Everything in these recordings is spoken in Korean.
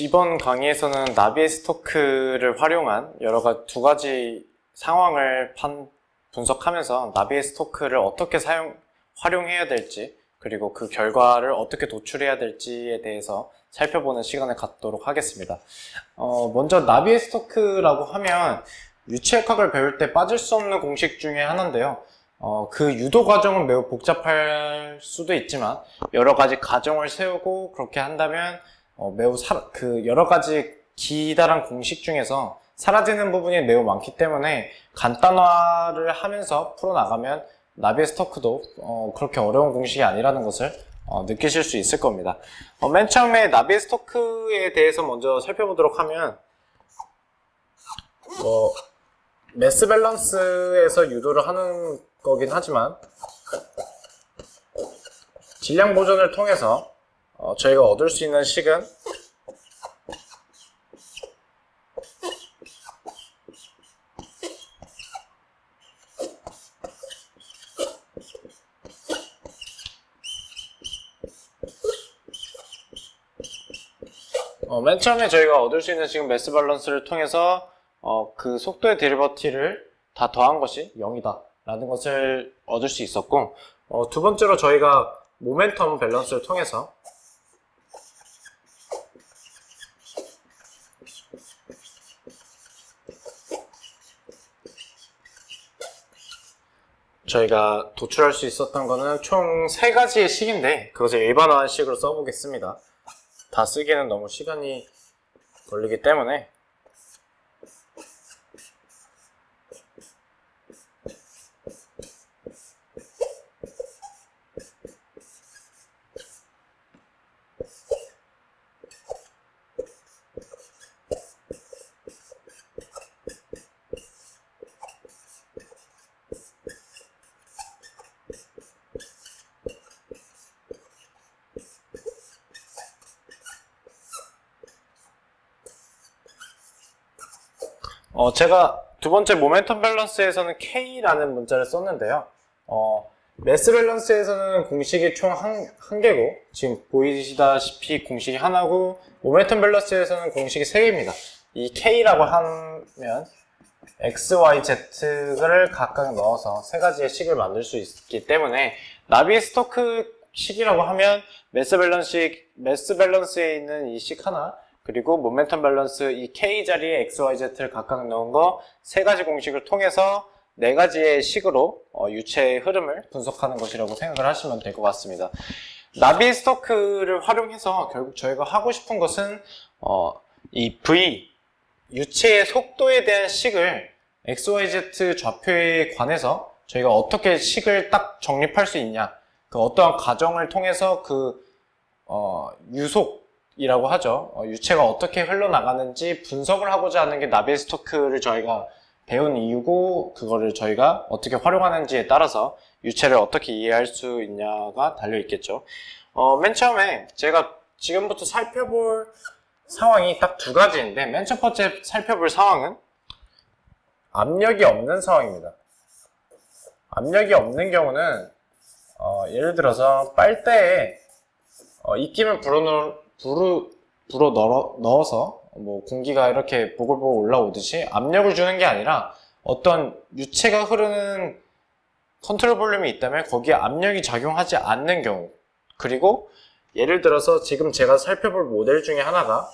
이번 강의에서는 나비에스토크를 활용한 두 가지 상황을 분석하면서 나비에스토크를 어떻게 활용해야 될지, 그리고 그 결과를 어떻게 도출해야 될지에 대해서 살펴보는 시간을 갖도록 하겠습니다. 먼저 나비에스토크라고 하면 유체역학을 배울 때 빠질 수 없는 공식 중에 하나인데요. 그 유도 과정은 매우 복잡할 수도 있지만 여러 가지 가정을 세우고 그렇게 한다면 여러 가지 기다란 공식 중에서 사라지는 부분이 매우 많기 때문에 간단화를 하면서 풀어나가면 나비에스토크도 그렇게 어려운 공식이 아니라는 것을 느끼실 수 있을 겁니다. 맨 처음에 나비에스토크에 대해서 먼저 살펴보도록 하면 매스 밸런스에서 유도를 하는 거긴 하지만 질량 보존을 통해서 저희가 얻을 수 있는 식은 맨 처음에 저희가 얻을 수 있는 식은 매스 밸런스를 통해서 그 속도의 데리버티를 다 더한 것이 0이다 라는 것을 얻을 수 있었고, 두 번째로 저희가 모멘텀 밸런스를 통해서 저희가 도출할 수 있었던 거는 총 3가지의 식인데 그것을 일반화한 식으로 써보겠습니다. 다 쓰기에는 너무 시간이 걸리기 때문에 제가 두 번째 모멘텀 밸런스에서는 K라는 문자를 썼는데요. 매스 밸런스에서는 공식이 총 한 개고, 지금 보이시다시피 공식이 하나고, 모멘텀 밸런스에서는 공식이 3개입니다. 이 K라고 하면 X, Y, Z를 각각 넣어서 3가지의 식을 만들 수 있기 때문에 나비에스토크 식이라고 하면 매스 밸런스에 있는 이 식 하나, 그리고 모멘텀 밸런스 이 K 자리에 X, Y, Z를 각각 넣은 거 3가지 공식을 통해서 4가지의 식으로 유체의 흐름을 분석하는 것이라고 생각을 하시면 될 것 같습니다. 나비에스토크를 활용해서 결국 저희가 하고 싶은 것은 이 V, 유체의 속도에 대한 식을 X, Y, Z 좌표에 관해서 저희가 어떻게 식을 딱 정립할 수 있냐, 그 어떠한 과정을 통해서 유속이라고 하죠. 유체가 어떻게 흘러나가는지 분석을 하고자 하는 게 나비에스토크를 저희가 배운 이유고, 그거를 저희가 어떻게 활용하는지에 따라서 유체를 어떻게 이해할 수 있냐가 달려있겠죠. 맨 처음에 제가 지금부터 살펴볼 상황이 딱 2가지인데, 맨 첫 번째 살펴볼 상황은 압력이 없는 상황입니다. 압력이 없는 경우는 예를 들어서 빨대에 입김을 불어 넣어서 공기가 이렇게 보글보글 올라오듯이 압력을 주는 게 아니라 어떤 유체가 흐르는 컨트롤 볼륨이 있다면 거기에 압력이 작용하지 않는 경우, 그리고 예를 들어서 지금 제가 살펴볼 모델 중에 하나가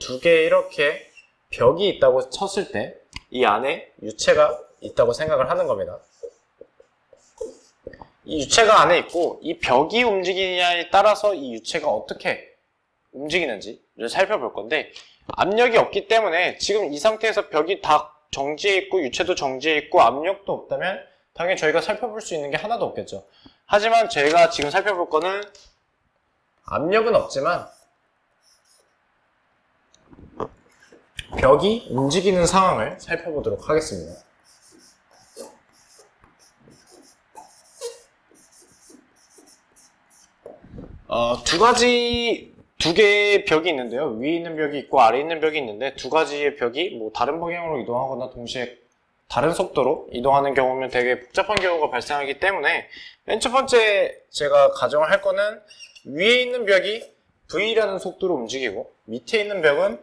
2개 이렇게 벽이 있다고 쳤을 때 이 안에 유체가 있다고 생각을 하는 겁니다. 이 유체가 안에 있고 이 벽이 움직이냐에 따라서 이 유체가 어떻게 움직이는지를 살펴볼 건데, 압력이 없기 때문에 지금 이 상태에서 벽이 다 정지해 있고 유체도 정지해 있고 압력도 없다면 당연히 저희가 살펴볼 수 있는 게 하나도 없겠죠. 하지만 저희가 지금 살펴볼 거는 압력은 없지만 벽이 움직이는 상황을 살펴보도록 하겠습니다. 두 개의 벽이 있는데요. 위에 있는 벽이 있고 아래에 있는 벽이 있는데, 2가지의 벽이 다른 방향으로 이동하거나 동시에 다른 속도로 이동하는 경우면 되게 복잡한 경우가 발생하기 때문에 맨 첫 번째 제가 가정을 할 거는 위에 있는 벽이 V라는 속도로 움직이고 밑에 있는 벽은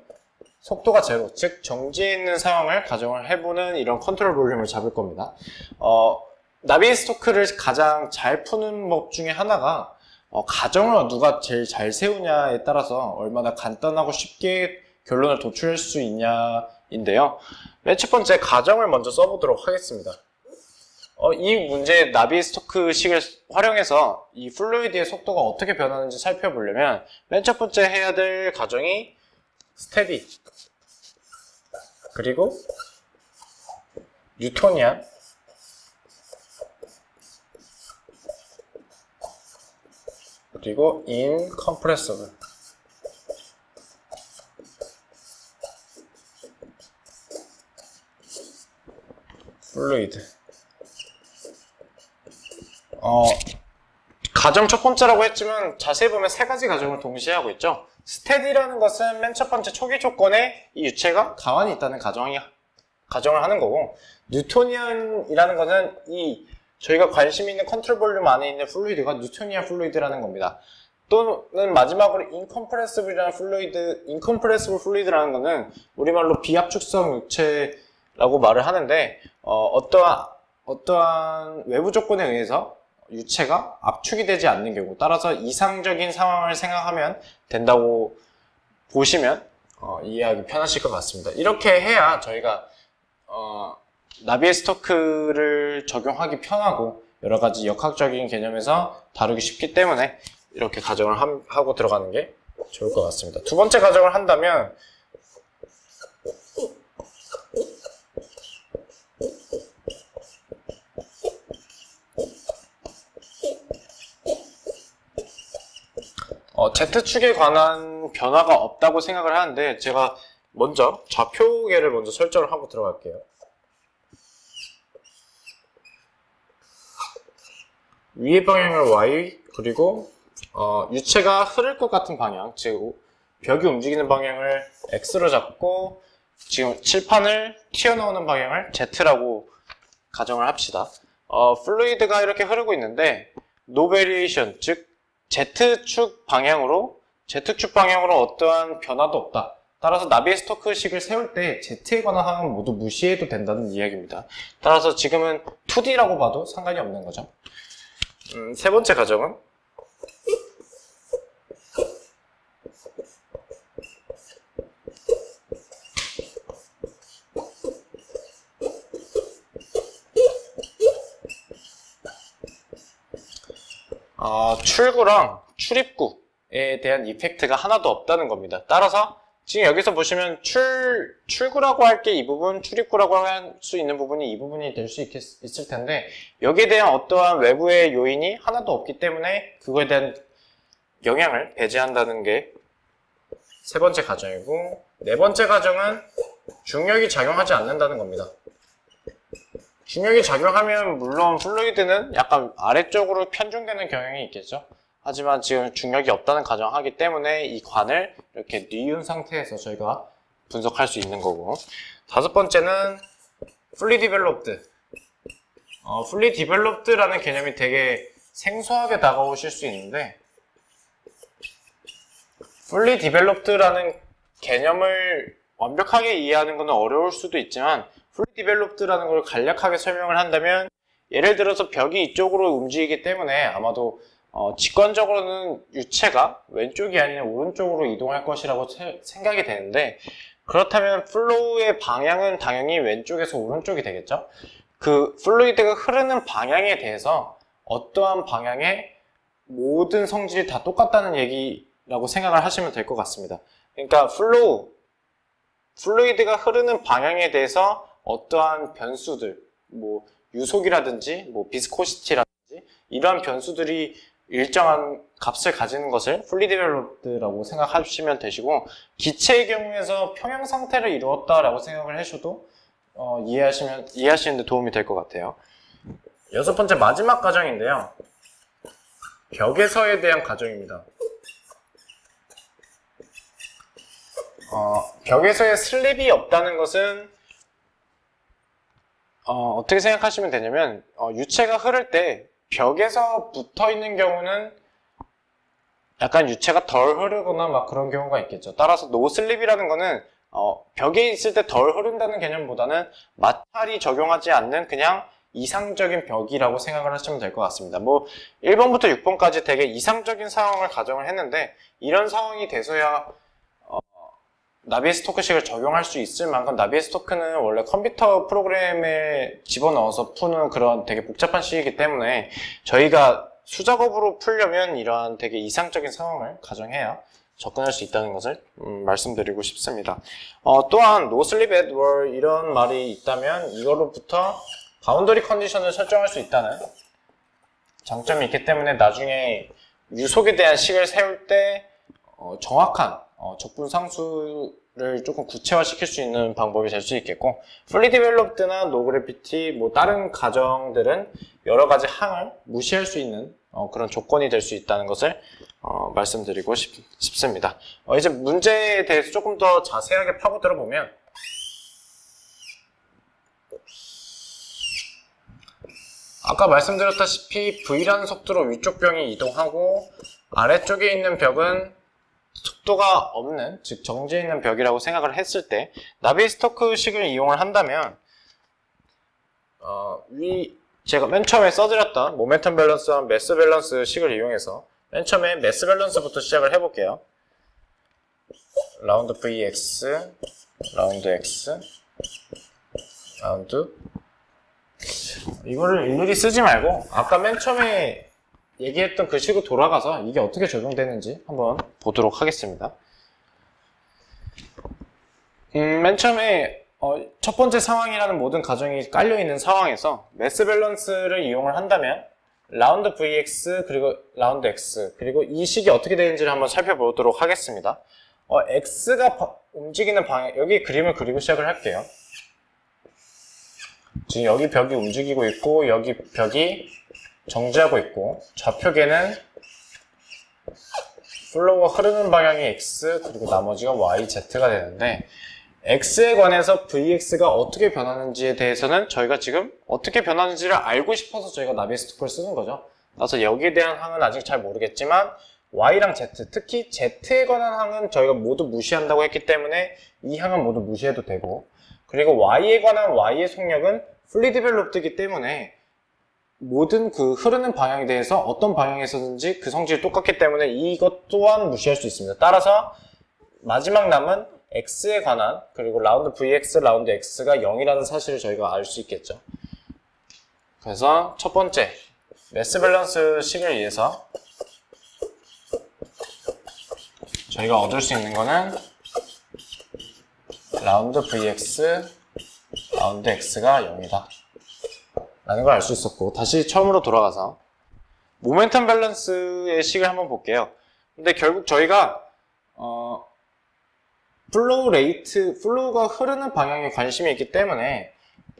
속도가 제로, 즉 정지해 있는 상황을 가정을 해보는 이런 컨트롤 볼륨을 잡을 겁니다. 나비스토크를 가장 잘 푸는 법 중에 하나가 가정을 누가 제일 잘 세우냐에 따라서 얼마나 간단하고 쉽게 결론을 도출할 수 있냐인데요. 맨 첫 번째 가정을 먼저 써보도록 하겠습니다. 이 문제 나비스토크식을 활용해서 이 플루이드의 속도가 어떻게 변하는지 살펴보려면 맨 첫 번째 해야 될 가정이 스테디, 그리고 뉴토니안, 그리고 인컴프레서블. 플루이드. 가정 첫 번째라고 했지만 자세히 보면 세 가지 가정을 동시에 하고 있죠. 스테디라는 것은 맨 첫 번째 초기 조건에 이 유체가 가만히 있다는 가정을 하는 거고, 뉴토니안이라는 것은 저희가 관심 있는 컨트롤 볼륨 안에 있는 플루이드가 뉴토니안 플루이드라는 겁니다. 또는 마지막으로 인컴프레시블 플루이드라는 것은 우리말로 비압축성 유체라고 말을 하는데, 어떠한 외부 조건에 의해서 유체가 압축이 되지 않는 경우, 따라서 이상적인 상황을 생각하면 된다고 보시면 이해하기 편하실 것 같습니다. 이렇게 해야 저희가 나비스토크를 적용하기 편하고 여러 가지 역학적인 개념에서 다루기 쉽기 때문에 이렇게 가정을 하고 들어가는 게 좋을 것 같습니다. 두 번째 가정을 한다면 Z축에 관한 변화가 없다고 생각을 하는데, 제가 먼저 좌표계를 먼저 설정을 하고 들어갈게요. 위의 방향을 Y, 그리고 유체가 흐를 것 같은 방향, 즉 벽이 움직이는 방향을 X로 잡고 지금 칠판을 튀어나오는 방향을 Z라고 가정을 합시다. 플루이드가 이렇게 흐르고 있는데 no variation, 즉 Z축 방향으로 어떠한 변화도 없다. 따라서 나비스토크식을 세울 때 Z에 관한 항은 모두 무시해도 된다는 이야기입니다. 따라서 지금은 2D라고 봐도 상관이 없는 거죠. 세 번째 가정은 출구랑 출입구에 대한 이펙트가 하나도 없다는 겁니다. 따라서 지금 여기서 보시면 출구라고 할 게 이 부분, 출입구라고 할 수 있는 부분이 이 부분이 될 수 있을 텐데, 여기에 대한 어떠한 외부의 요인이 하나도 없기 때문에 그거에 대한 영향을 배제한다는 게 세 번째 가정이고, 네 번째 가정은 중력이 작용하지 않는다는 겁니다. 중력이 작용하면 물론 플루이드는 약간 아래쪽으로 편중되는 경향이 있겠죠. 하지만 지금 중력이 없다는 가정하기 때문에 이 관을 이렇게 뉘은 상태에서 저희가 분석할 수 있는 거고, 다섯 번째는 fully developed. fully developed라는 개념이 되게 생소하게 다가오실 수 있는데, fully developed라는 개념을 완벽하게 이해하는 것은 어려울 수도 있지만, fully developed라는 걸 간략하게 설명을 한다면, 예를 들어서 벽이 이쪽으로 움직이기 때문에 아마도 직관적으로는 유체가 왼쪽이 아니라 오른쪽으로 이동할 것이라고 생각이 되는데, 그렇다면 플로우의 방향은 당연히 왼쪽에서 오른쪽이 되겠죠. 그 플루이드가 흐르는 방향에 대해서 어떠한 방향의 모든 성질이 다 똑같다는 얘기라고 생각을 하시면 될 것 같습니다. 그러니까 플루이드가 흐르는 방향에 대해서 어떠한 변수들, 뭐 유속이라든지 뭐 비스코시티라든지 이러한 변수들이 일정한 값을 가지는 것을 fully developed라고 생각하시면 되시고, 기체의 경우에서 평형 상태를 이루었다라고 생각을 하셔도 이해하시는 데 도움이 될 것 같아요. 여섯 번째 마지막 가정인데요. 벽에서에 대한 가정입니다. 벽에서의 슬립이 없다는 것은 어떻게 생각하시면 되냐면, 유체가 흐를 때 벽에서 붙어 있는 경우는 약간 유체가 덜 흐르거나 막 그런 경우가 있겠죠. 따라서 노슬립이라는 거는 벽에 있을 때 덜 흐른다는 개념보다는 마찰이 적용하지 않는 그냥 이상적인 벽이라고 생각을 하시면 될 것 같습니다. 뭐 1번부터 6번까지 되게 이상적인 상황을 가정을 했는데 이런 상황이 돼서야 나비스토크식을 적용할 수 있을 만큼 나비스토크는 원래 컴퓨터 프로그램에 집어넣어서 푸는 그런 되게 복잡한 식이기 때문에 저희가 수작업으로 풀려면 이러한 되게 이상적인 상황을 가정해야 접근할 수 있다는 것을 말씀드리고 싶습니다. 또한 no sleep at all 이런 말이 있다면 이거로부터 바운더리 컨디션을 설정할 수 있다는 장점이 있기 때문에 나중에 유속에 대한 식을 세울 때 정확한 적분 상수를 조금 구체화시킬 수 있는 방법이 될 수 있겠고 fully developed나 no gravity 뭐 다른 가정들은 여러 가지 항을 무시할 수 있는 그런 조건이 될 수 있다는 것을 말씀드리고 싶습니다. 이제 문제에 대해서 조금 더 자세하게 파고들어 보면 아까 말씀드렸다시피 V라는 속도로 위쪽 벽이 이동하고 아래쪽에 있는 벽은 속도가 없는, 즉 정지해 있는 벽이라고 생각을 했을 때 나비스토크식을 이용을 한다면 제가 맨 처음에 써드렸던 모멘텀 밸런스와 매스 밸런스 식을 이용해서 맨 처음에 매스 밸런스부터 시작을 해볼게요. 라운드 VX, 라운드 X, 라운드 이거를 일일이 쓰지 말고 아까 맨 처음에 얘기했던 그 식으로 돌아가서 이게 어떻게 적용되는지 한번 보도록 하겠습니다. 맨 처음에 첫 번째 상황이라는 모든 가정이 깔려있는 상황에서 매스 밸런스를 이용을 한다면 라운드 VX 그리고 라운드 X 그리고 이 식이 어떻게 되는지를 한번 살펴보도록 하겠습니다. X가 움직이는 방향, 여기 그림을 그리고 시작을 할게요. 지금 여기 벽이 움직이고 있고 여기 벽이 정지하고 있고 좌표계는 플로우가 흐르는 방향이 X 그리고 나머지가 Y, Z가 되는데 X에 관해서 VX가 어떻게 변하는지에 대해서는 저희가 지금 어떻게 변하는지를 알고 싶어서 저희가 나비스토크를 쓰는 거죠. 그래서 여기에 대한 항은 아직 잘 모르겠지만 Y랑 Z, 특히 Z에 관한 항은 저희가 모두 무시한다고 했기 때문에 이 항은 모두 무시해도 되고 그리고 Y에 관한 Y의 속력은 fully developed이기 때문에 모든 그 흐르는 방향에 대해서 어떤 방향에서든지 그 성질이 똑같기 때문에 이것 또한 무시할 수 있습니다. 따라서 마지막 남은 X에 관한 그리고 라운드 VX, 라운드 X가 0이라는 사실을 저희가 알 수 있겠죠. 그래서 첫 번째 매스 밸런스 식을 위해서 저희가 얻을 수 있는 거는 라운드 VX, 라운드 X가 0이다 라는 걸 알 수 있었고 다시 처음으로 돌아가서 모멘텀 밸런스의 식을 한번 볼게요. 근데 결국 저희가 플로우 레이트, 플로우가 흐르는 방향에 관심이 있기 때문에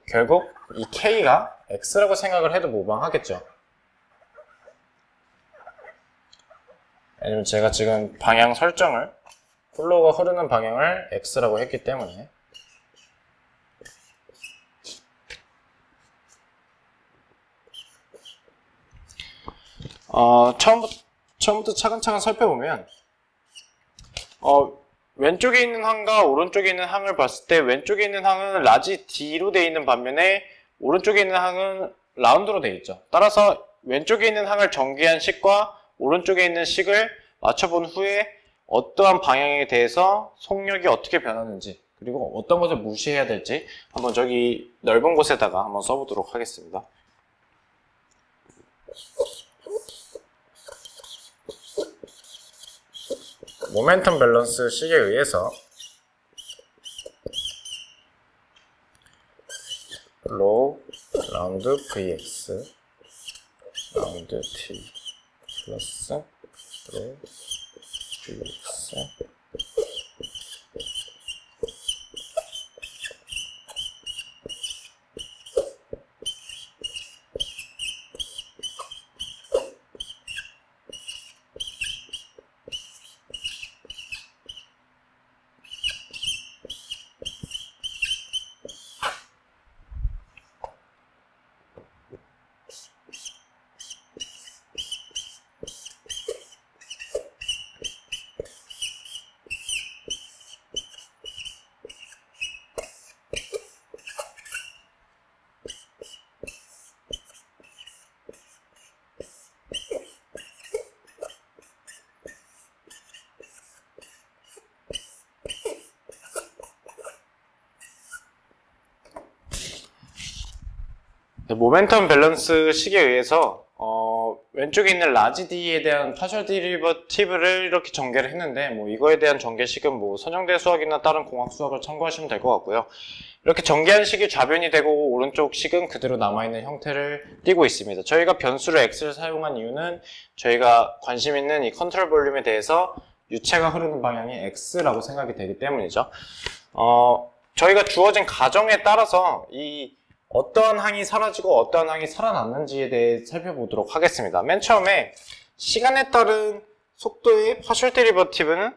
결국 이 K가 X라고 생각을 해도 무방하겠죠. 왜냐면 제가 지금 방향 설정을 플로우가 흐르는 방향을 X라고 했기 때문에 처음부터 차근차근 살펴보면 왼쪽에 있는 항과 오른쪽에 있는 항을 봤을 때 왼쪽에 있는 항은 라지 D로 되어 있는 반면에 오른쪽에 있는 항은 라운드로 되어 있죠. 따라서 왼쪽에 있는 항을 전개한 식과 오른쪽에 있는 식을 맞춰본 후에 어떠한 방향에 대해서 속력이 어떻게 변하는지 그리고 어떤 것을 무시해야 될지 한번 저기 넓은 곳에다가 한번 써보도록 하겠습니다. 모멘텀 밸런스 식에 의해서 로우 라운드 VX 라운드 T 플러스 로우 VX 모멘텀 밸런스 식에 의해서 왼쪽에 있는 라지 D에 대한 파셜 데리버티브를 이렇게 전개를 했는데 뭐 이거에 대한 전개식은 뭐 선형대 수학이나 다른 공학 수학을 참고하시면 될 것 같고요. 이렇게 전개한 식이 좌변이 되고 오른쪽 식은 그대로 남아있는 형태를 띠고 있습니다. 저희가 변수를 x를 사용한 이유는 저희가 관심 있는 이 컨트롤 볼륨에 대해서 유체가 흐르는 방향이 x라고 생각이 되기 때문이죠. 저희가 주어진 가정에 따라서 이 어떠한 항이 사라지고 어떠한 항이 살아났는지에 대해 살펴보도록 하겠습니다. 맨 처음에 시간에 따른 속도의 파셜 데리버티브는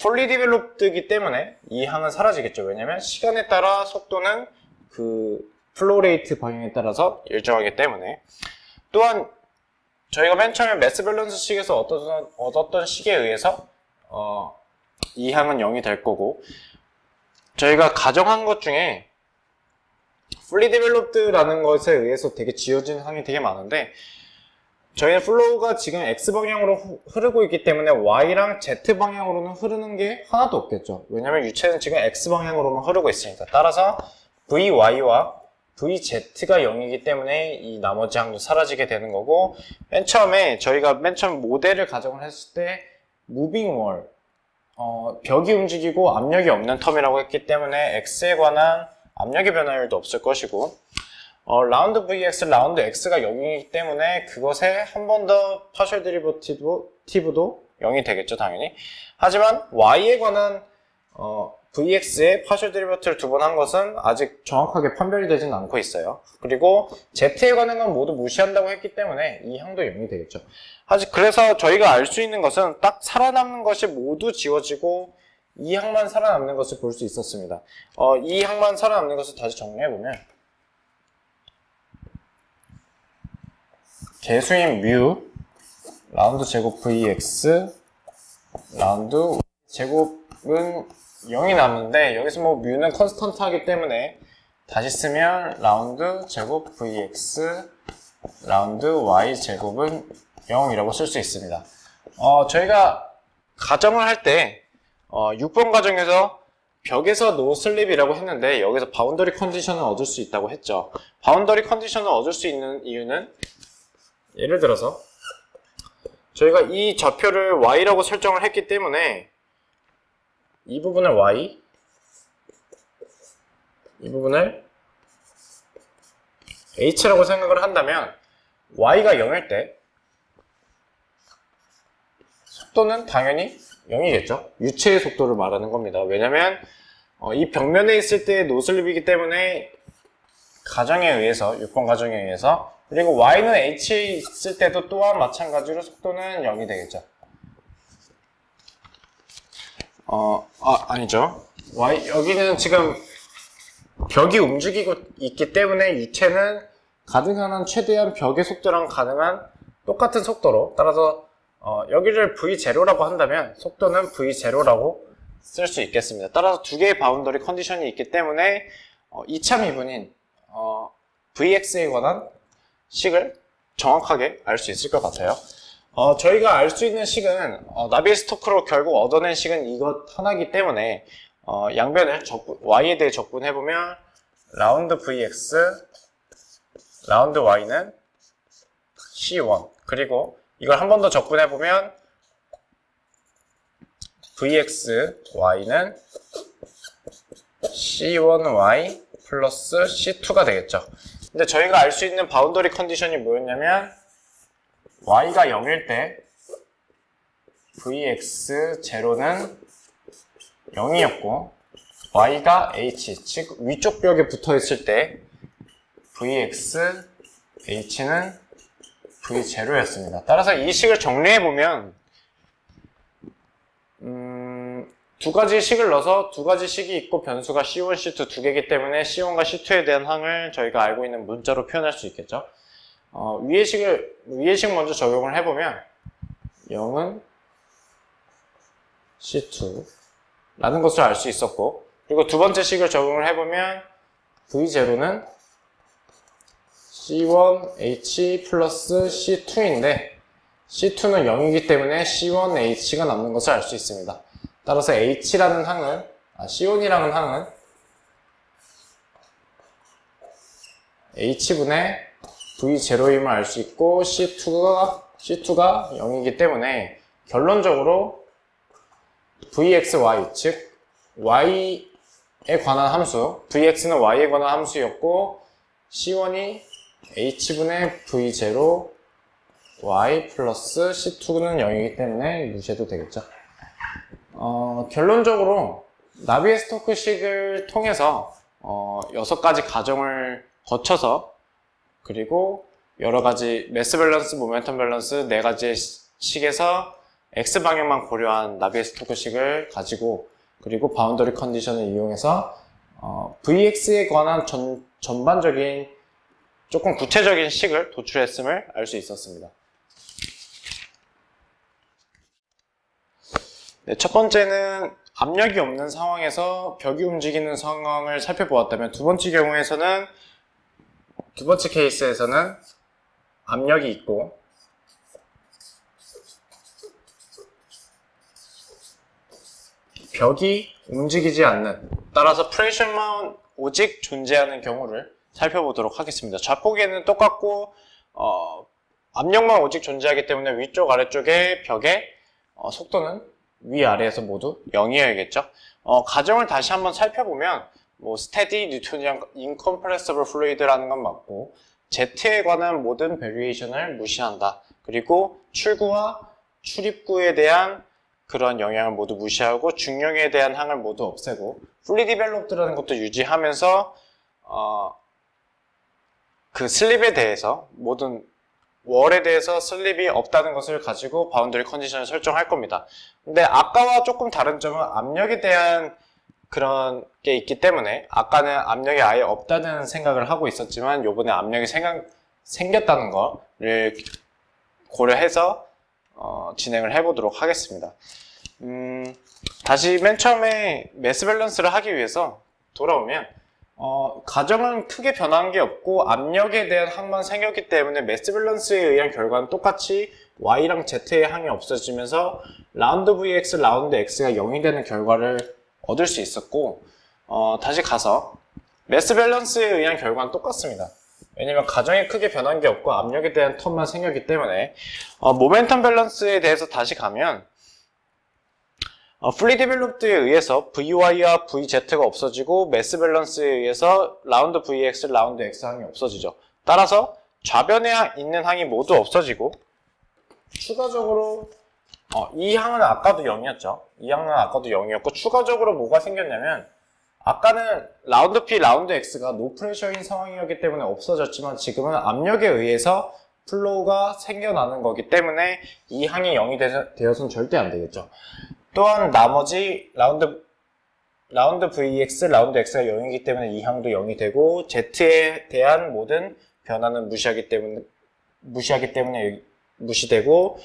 fully developed이기 때문에 이 항은 사라지겠죠. 왜냐면 시간에 따라 속도는 그 플로우 레이트 방향에 따라서 일정하기 때문에. 또한 저희가 맨 처음에 매스 밸런스 식에서 얻었던 식에 의해서 이 항은 0이 될 거고, 저희가 가정한 것 중에 fully developed라는 것에 의해서 되게 지어진 항이 되게 많은데, 저희는 플로우가 지금 X방향으로 흐르고 있기 때문에 Y랑 Z방향으로는 흐르는 게 하나도 없겠죠. 왜냐면 유체는 지금 X방향으로만 흐르고 있으니까. 따라서 VY와 VZ가 0이기 때문에 이 나머지 항도 사라지게 되는 거고, 저희가 맨 처음 모델을 가정을 했을 때 Moving Wall, 벽이 움직이고 압력이 없는 텀이라고 했기 때문에 X에 관한 압력의 변화율도 없을 것이고, 라운드 VX, 라운드 X가 0이기 때문에 그것에 한 번 더 파셜 데리버티브도 0이 되겠죠, 당연히. 하지만 Y에 관한 VX의 파셜 데리버티브를 두 번 한 것은 아직 정확하게 판별이 되지는 않고 있어요. 그리고 Z에 관한 건 모두 무시한다고 했기 때문에 이 항도 0이 되겠죠. 그래서 저희가 알 수 있는 것은 딱 살아남는 것이 모두 지워지고 이 항만 살아남는 것을 볼 수 있었습니다. 이 항만 살아남는 것을 다시 정리해보면, 개수인 뮤 라운드 제곱 vx 라운드 제곱은 0이 남는데, 여기서 뭐 뮤는 컨스턴트 하기 때문에 다시 쓰면 라운드 제곱 vx 라운드 y 제곱은 0이라고 쓸 수 있습니다. 저희가 가정을 할 때 6번 가정에서 벽에서 노슬립이라고 했는데, 여기서 바운더리 컨디션을 얻을 수 있다고 했죠. 바운더리 컨디션을 얻을 수 있는 이유는, 예를 들어서 저희가 이 좌표를 y라고 설정을 했기 때문에 이 부분을 y, 이 부분을 h라고 생각을 한다면 y가 0일 때 속도는 당연히 0이겠죠. 유체의 속도를 말하는 겁니다. 왜냐면 이 벽면에 있을 때 노슬립이기 때문에 가정에 의해서, 6번 가정에 의해서, 그리고 y는 h에 있을 때도 또한 마찬가지로 속도는 0이 되겠죠. 아니죠. 여기는 지금 벽이 움직이고 있기 때문에 유체는 가능한 한 최대한 벽의 속도랑 가능한 똑같은 속도로, 따라서 여기를 v0라고 한다면 속도는 v0라고 쓸 수 있겠습니다. 따라서 두 개의 바운더리 컨디션이 있기 때문에 2차 미분인 vx에 관한 식을 정확하게 알 수 있을 것 같아요. 저희가 알 수 있는 식은 나비스토크로 결국 얻어낸 식은 이것 하나이기 때문에 양변을 y에 대해 적분해보면 라운드 vx, 라운드 y는 c1, 그리고 이걸 한 번 더 적분해보면 vx, y는 c1y 플러스 c2가 되겠죠. 근데 저희가 알 수 있는 바운더리 컨디션이 뭐였냐면, y가 0일 때 vx0는 0이었고, y가 h, 즉 위쪽 벽에 붙어 있을 때 vx, h는 v0였습니다. 따라서 이 식을 정리해보면 두 가지 식을 넣어서 두 가지 식이 있고 변수가 C1, C2 두 개이기 때문에 C1과 C2에 대한 항을 저희가 알고 있는 문자로 표현할 수 있겠죠. 위의 식 먼저 적용을 해보면 0은 C2 라는 것을 알 수 있었고, 그리고 두 번째 식을 적용을 해보면 V0는 C1H 플러스 C2인데 C2는 0이기 때문에 C1H가 남는 것을 알 수 있습니다. 따라서 H라는 항은, C1이라는 항은 h분의 v0임을 알 수 있고 c2가 0이기 때문에 결론적으로 vxy, 즉 y에 관한 함수, vx는 y에 관한 함수였고 c1이 h분의 v0 y 플러스 c2는 0이기 때문에 무시해도 되겠죠. 결론적으로 나비에스토크식을 통해서 6가지 과정을 거쳐서 그리고 여러가지 매스 밸런스, 모멘텀 밸런스 4가지의 식에서 X방향만 고려한 나비에스토크식을 가지고 그리고 바운더리 컨디션을 이용해서 VX에 관한 전반적인 조금 구체적인 식을 도출했음을 알 수 있었습니다. 네, 첫 번째는 압력이 없는 상황에서 벽이 움직이는 상황을 살펴보았다면 두 번째 케이스에서는 압력이 있고 벽이 움직이지 않는, 따라서 프레셔만 오직 존재하는 경우를 살펴보도록 하겠습니다. 좌폭에는 똑같고 압력만 오직 존재하기 때문에 위쪽 아래쪽의 벽의 속도는 위아래에서 모두 0이어야겠죠. 가정을 다시 한번 살펴보면 steady Newtonian incompressible fluid라는 건 맞고 Z에 관한 모든 베리에이션을 무시한다. 그리고 출구와 출입구에 대한 그런 영향을 모두 무시하고 중력에 대한 항을 모두 없애고 fully developed라는 것도 유지하면서 그 슬립에 대해서 모든 월에 대해서 슬립이 없다는 것을 가지고 바운더리 컨디션을 설정할 겁니다. 근데 아까와 조금 다른 점은 압력에 대한 그런 게 있기 때문에 아까는 압력이 아예 없다는 생각을 하고 있었지만 요번에 압력이 생겼다는 거를 고려해서 진행을 해보도록 하겠습니다. 다시 맨 처음에 매스 밸런스를 하기 위해서 돌아오면 가정은 크게 변한 게 없고 압력에 대한 항만 생겼기 때문에 매스 밸런스에 의한 결과는 똑같이 Y랑 Z의 항이 없어지면서 라운드 VX, 라운드 X가 0이 되는 결과를 얻을 수 있었고 다시 가서 매스 밸런스에 의한 결과는 똑같습니다. 왜냐면 가정이 크게 변한 게 없고 압력에 대한 텀만 생겼기 때문에 모멘텀 밸런스에 대해서 다시 가면 fully developed에 의해서 VY와 VZ가 없어지고 매스 밸런스에 의해서 라운드 VX, 라운드 X 항이 없어지죠. 따라서 좌변에 있는 항이 모두 없어지고 추가적으로 이 항은 아까도 0이었죠. 이 항은 아까도 0이었고 추가적으로 뭐가 생겼냐면 아까는 라운드 P, 라운드 X가 노프레셔인 상황이었기 때문에 없어졌지만 지금은 압력에 의해서 플로우가 생겨나는 거기 때문에 이 항이 0이 되어서는 절대 안 되겠죠. 또한 나머지 라운드 VX, 라운드 X가 0이기 때문에 이 항도 0이 되고 Z에 대한 모든 변화는 무시하기 때문에 무시되고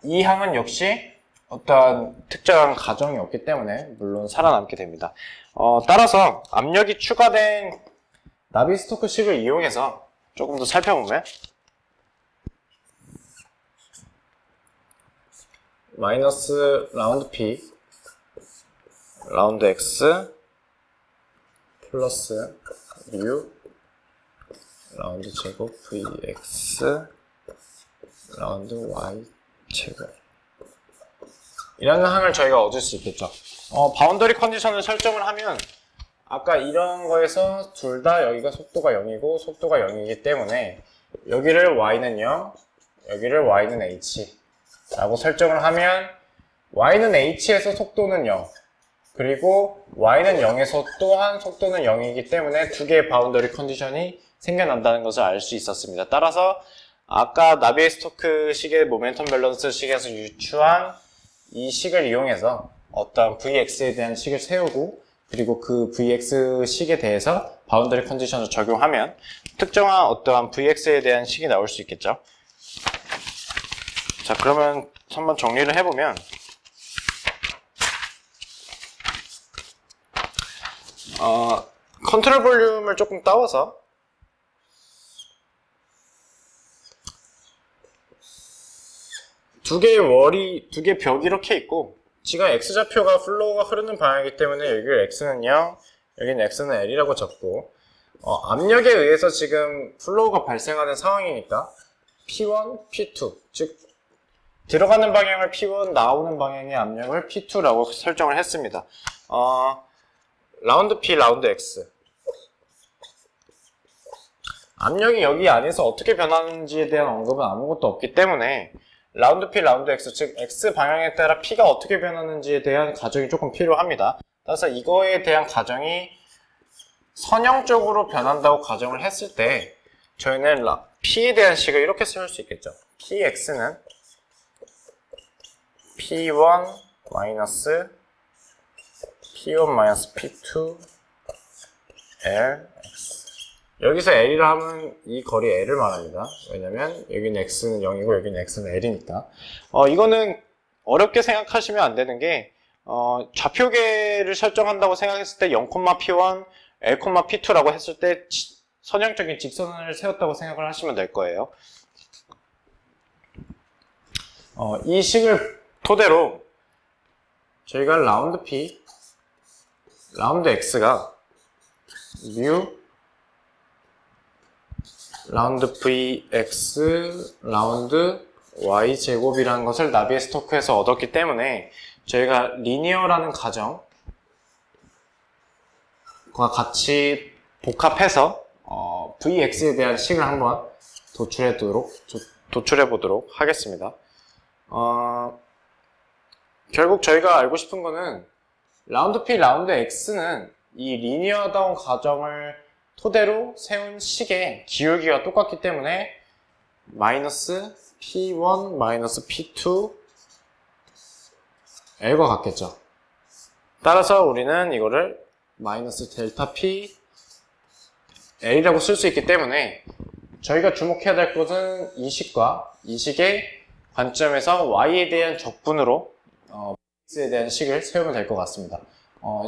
이 항은 역시 어떠한 특정한 가정이 없기 때문에 물론 살아남게 됩니다. 따라서 압력이 추가된 나비스토크식을 이용해서 조금 더 살펴보면 마이너스 라운드 P, 라운드 X, 플러스 U, 라운드 제곱 VX, 라운드 Y 제곱 이라는 항을 저희가 얻을 수 있겠죠. 바운더리 컨디션을 설정을 하면 아까 이런 거에서 둘 다 여기가 속도가 0이고 속도가 0이기 때문에 여기를 Y는 0, 여기를 Y는 H 라고 설정을 하면 Y는 H에서 속도는 0 그리고 Y는 0에서 또한 속도는 0이기 때문에 두 개의 바운더리 컨디션이 생겨난다는 것을 알 수 있었습니다. 따라서 아까 나비에스토크 식의 모멘텀 밸런스 식에서 유추한 이 식을 이용해서 어떤 VX에 대한 식을 세우고 그리고 그 VX 식에 대해서 바운더리 컨디션을 적용하면 특정한 어떠한 VX에 대한 식이 나올 수 있겠죠. 자, 그러면 한번 정리를 해보면 컨트롤 볼륨을 조금 따와서 두 개의 벽이 이렇게 있고 지금 X좌표가 플로우가 흐르는 방향이기 때문에 여기 X는 0, 여기는 X는 L이라고 적고 압력에 의해서 지금 플로우가 발생하는 상황이니까 P1, P2, 즉 들어가는 방향을 P1, 나오는 방향의 압력을 P2라고 설정을 했습니다. 라운드 P, 라운드 X. 압력이 여기 안에서 어떻게 변하는지에 대한 언급은 아무것도 없기 때문에 라운드 P, 라운드 X, 즉 X 방향에 따라 P가 어떻게 변하는지에 대한 가정이 조금 필요합니다. 따라서 이거에 대한 가정이 선형적으로 변한다고 가정을 했을 때 저희는 P에 대한 식을 이렇게 쓸 수 있겠죠. Px는 P1 마이너스 P1 마이너스 P2 Lx. 여기서 L이라 하면 이 거리 L을 말합니다. 왜냐면 여기는 X는 0이고 여기는 X는 L이니까. 이거는 어렵게 생각하시면 안 되는 게 좌표계를 설정한다고 생각했을 때 0,P1, L,P2라고 했을 때 선형적인 직선을 세웠다고 생각을 하시면 될 거예요. 이 식을 토대로 저희가 라운드 P, 라운드 X가 뮤 라운드 Vx 라운드 Y제곱이라는 것을 나비에스토크에서 얻었기 때문에 저희가 리니어라는 가정과 같이 복합해서 Vx에 대한 식을 한번 도출해 보도록 하겠습니다. 결국 저희가 알고 싶은 거는 라운드 P, 라운드 X는 이 리니어다운 가정을 토대로 세운 식의 기울기가 똑같기 때문에 마이너스 P1 마이너스 P2 L과 같겠죠. 따라서 우리는 이거를 마이너스 델타 P L이라고 쓸 수 있기 때문에 저희가 주목해야 될 것은 이 식과 이 식의 관점에서 Y에 대한 적분으로 X에 대한 식을 세우면 될 것 같습니다.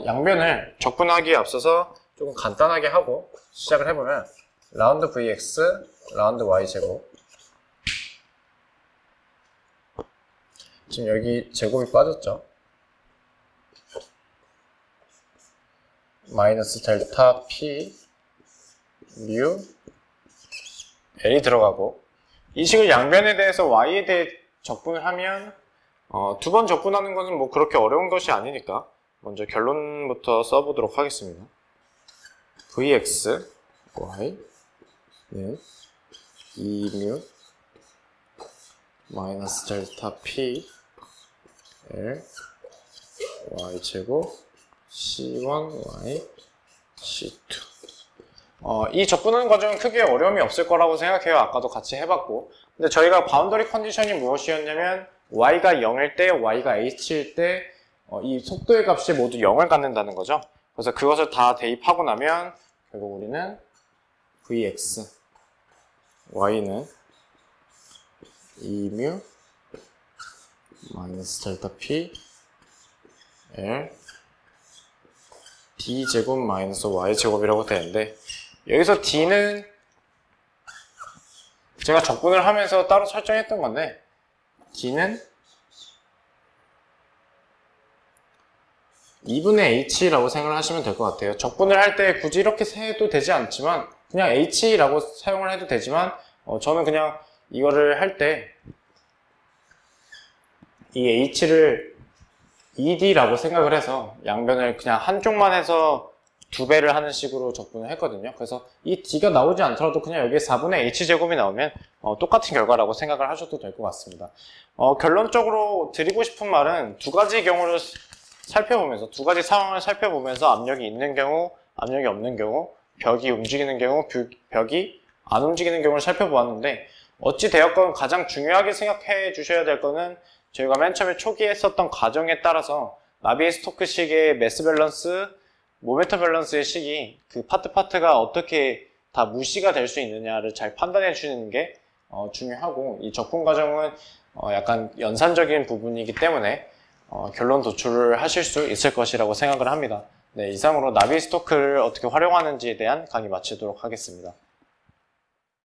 양변을 적분하기에 앞서서 조금 간단하게 하고 시작을 해보면 라운드 Vx, 라운드 Y제곱. 지금 여기 제곱이 빠졌죠? 마이너스 델타 P 뮤 L이 들어가고 이 식을 양변에 대해서 Y에 대해 적분을 하면 두 번 적분하는 것은 뭐 그렇게 어려운 것이 아니니까 먼저 결론부터 써보도록 하겠습니다. Vx Y는 2뮤 마이너스 델타 P L Y제곱 C1 Y C2. 이 접근하는 과정은 크게 어려움이 없을 거라고 생각해요. 아까도 같이 해봤고. 근데 저희가 바운더리 컨디션이 무엇이었냐면 Y가 0일 때, Y가 H일 때 이 속도의 값이 모두 0을 갖는다는 거죠. 그래서 그것을 다 대입하고 나면 결국 우리는 Vx Y는 2뮤 마이너스 델타 P L D제곱 마이너스 Y제곱이라고 되는데 여기서 D는 제가 적분을 하면서 따로 설정했던 건데 D는 2분의 H라고 생각을 하시면 될 것 같아요. 적분을 할 때 굳이 이렇게 해도 되지 않지만 그냥 H라고 사용을 해도 되지만 저는 그냥 이거를 할 때 이 H를 ED라고 생각을 해서 양변을 그냥 한쪽만 해서 2배를 하는 식으로 적분을 했거든요. 그래서 이 D가 나오지 않더라도 그냥 여기에 4분의 H제곱이 나오면 똑같은 결과라고 생각을 하셔도 될 것 같습니다. 결론적으로 드리고 싶은 말은 두 가지 경우를 살펴보면서 두 가지 상황을 살펴보면서 압력이 있는 경우, 압력이 없는 경우, 벽이 움직이는 경우, 벽이 안 움직이는 경우를 살펴보았는데 어찌 되었건 가장 중요하게 생각해 주셔야 될 거는 저희가 맨 처음에 초기에 썼던 가정에 따라서 나비에스토크식의 매스 밸런스, 모멘텀 밸런스의 식이 그 파트가 어떻게 다 무시가 될 수 있느냐를 잘 판단해 주는 게 중요하고 이 적분 과정은 약간 연산적인 부분이기 때문에 결론 도출을 하실 수 있을 것이라고 생각을 합니다. 네, 이상으로 나비스토크를 어떻게 활용하는지에 대한 강의 마치도록 하겠습니다.